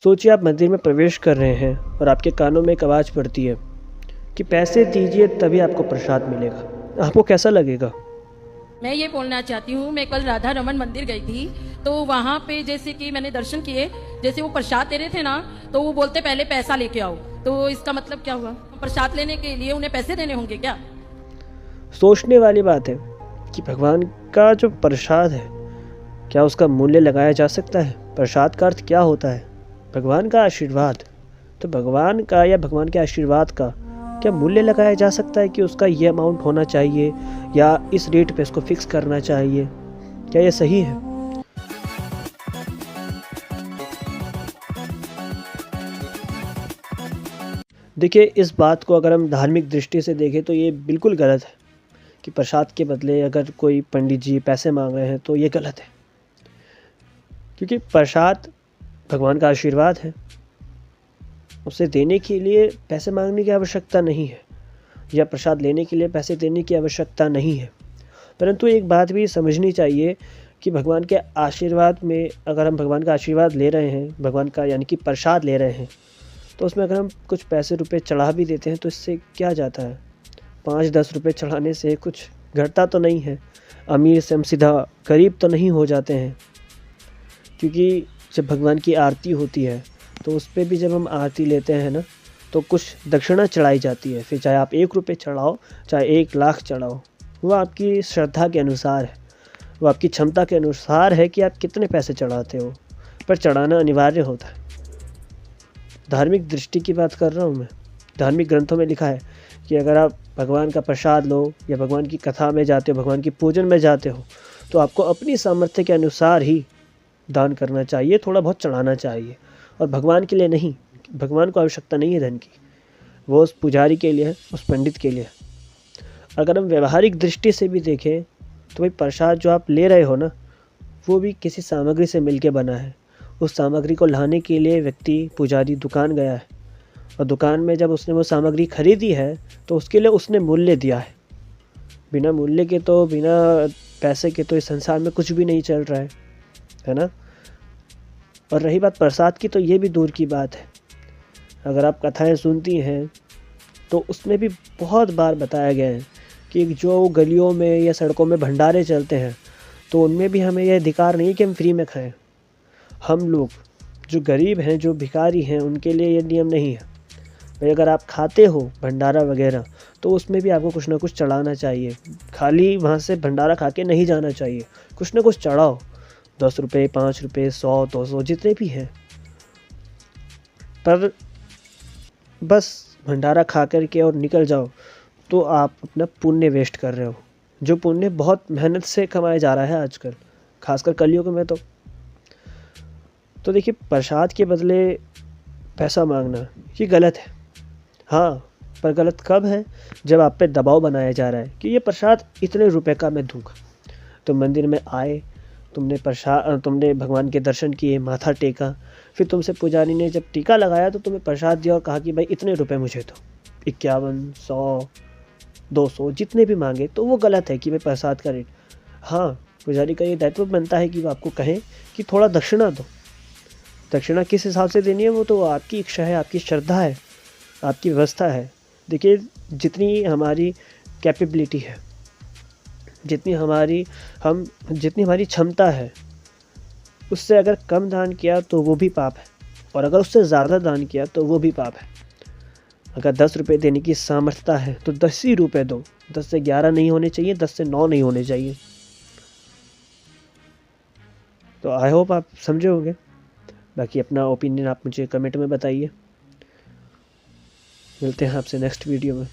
सोचिए आप मंदिर में प्रवेश कर रहे हैं और आपके कानों में एक आवाज़ पड़ती है कि पैसे दीजिए तभी आपको प्रसाद मिलेगा। आपको कैसा लगेगा? मैं ये बोलना चाहती हूँ, मैं कल राधा रमन मंदिर गई थी। तो वहाँ पे जैसे कि मैंने दर्शन किए, जैसे वो प्रसाद दे रहे थे ना, तो वो बोलते पहले पैसा लेके आओ। तो इसका मतलब क्या हुआ? प्रसाद लेने के लिए उन्हें पैसे देने होंगे क्या? सोचने वाली बात है कि भगवान का जो प्रसाद है, क्या उसका मूल्य लगाया जा सकता है? प्रसाद का अर्थ क्या होता है? भगवान का आशीर्वाद। तो भगवान का या भगवान के आशीर्वाद का क्या मूल्य लगाया जा सकता है कि उसका ये अमाउंट होना चाहिए या इस रेट पे इसको फिक्स करना चाहिए? क्या ये सही है? देखिए, इस बात को अगर हम धार्मिक दृष्टि से देखें तो ये बिल्कुल गलत है कि प्रसाद के बदले अगर कोई पंडित जी पैसे मांग रहे हैं तो ये गलत है। क्योंकि प्रसाद भगवान का आशीर्वाद है, उसे देने के लिए पैसे मांगने की आवश्यकता नहीं है या प्रसाद लेने के लिए पैसे देने की आवश्यकता नहीं है। परंतु एक बात भी समझनी चाहिए कि भगवान के आशीर्वाद में अगर हम भगवान का आशीर्वाद ले रहे हैं, भगवान का यानी कि प्रसाद ले रहे हैं, तो उसमें अगर हम कुछ पैसे रुपए चढ़ा भी देते हैं तो इससे क्या जाता है? 5-10 रुपए चढ़ाने से कुछ घटता तो नहीं है। अमीर से हम सीधा गरीब तो नहीं हो जाते हैं। क्योंकि जब भगवान की आरती होती है तो उस पे भी जब हम आरती लेते हैं ना, तो कुछ दक्षिणा चढ़ाई जाती है। फिर चाहे आप 1 रुपये चढ़ाओ, चाहे 1 लाख चढ़ाओ, वो आपकी श्रद्धा के अनुसार है, वो आपकी क्षमता के अनुसार है कि आप कितने पैसे चढ़ाते हो, पर चढ़ाना अनिवार्य होता है। धार्मिक दृष्टि की बात कर रहा हूँ मैं। धार्मिक ग्रंथों में लिखा है कि अगर आप भगवान का प्रसाद लो या भगवान की कथा में जाते हो, भगवान की पूजन में जाते हो, तो आपको अपनी सामर्थ्य के अनुसार ही दान करना चाहिए, थोड़ा बहुत चढ़ाना चाहिए। और भगवान के लिए नहीं, भगवान को आवश्यकता नहीं है धन की, वो उस पुजारी के लिए है, उस पंडित के लिए है। अगर हम व्यवहारिक दृष्टि से भी देखें तो भाई प्रसाद जो आप ले रहे हो ना, वो भी किसी सामग्री से मिलके बना है। उस सामग्री को लाने के लिए व्यक्ति पुजारी दुकान गया है और दुकान में जब उसने वो सामग्री खरीदी है तो उसके लिए उसने मूल्य दिया है। बिना मूल्य के तो, बिना पैसे के तो इस संसार में कुछ भी नहीं चल रहा है ना? और रही बात प्रसाद की, तो ये भी दूर की बात है। अगर आप कथाएं सुनती हैं तो उसमें भी बहुत बार बताया गया है कि जो गलियों में या सड़कों में भंडारे चलते हैं तो उनमें भी हमें यह अधिकार नहीं कि हम फ्री में खाएं। हम लोग जो गरीब हैं, जो भिखारी हैं, उनके लिए ये नियम नहीं है भाई। अगर आप खाते हो भंडारा वगैरह तो उसमें भी आपको कुछ ना कुछ चढ़ाना चाहिए। खाली वहाँ से भंडारा खा के नहीं जाना चाहिए, कुछ ना कुछ चढ़ाओ। 10 रुपये, 5 रुपये, 100, 200 जितने भी हैं। पर बस भंडारा खा कर के और निकल जाओ तो आप अपना पुण्य वेस्ट कर रहे हो, जो पुण्य बहुत मेहनत से कमाया जा रहा है आजकल, खासकर कलयुग में। तो देखिए, प्रसाद के बदले पैसा मांगना ये गलत है। हाँ, पर गलत कब है? जब आप पे दबाव बनाया जा रहा है कि ये प्रसाद इतने रुपए का मैं दूंगा। तो मंदिर में आए, तुमने भगवान के दर्शन किए, माथा टेका, फिर तुमसे पुजारी ने जब टीका लगाया तो तुम्हें प्रसाद दिया और कहा कि भाई इतने रुपए मुझे दो। 51, 100, 200 जितने भी मांगे, तो वो गलत है कि भाई प्रसाद का रेट। हाँ, पुजारी का ये दायित्व बनता है कि वो आपको कहें कि थोड़ा दक्षिणा दो। दक्षिणा किस हिसाब से देनी है वो तो आपकी इच्छा है, आपकी श्रद्धा है, आपकी व्यवस्था है। देखिए, जितनी हमारी कैपेबिलिटी है, जितनी हमारी क्षमता है, उससे अगर कम दान किया तो वो भी पाप है, और अगर उससे ज़्यादा दान किया तो वो भी पाप है। अगर 10 रुपये देने की सामर्थ्यता है तो 10 ही रुपये दो। 10 से 11 नहीं होने चाहिए, 10 से 9 नहीं होने चाहिए। तो आई होप आप समझे होंगे। बाकी अपना ओपिनियन आप मुझे कमेंट में बताइए। मिलते हैं आपसे नेक्स्ट वीडियो में।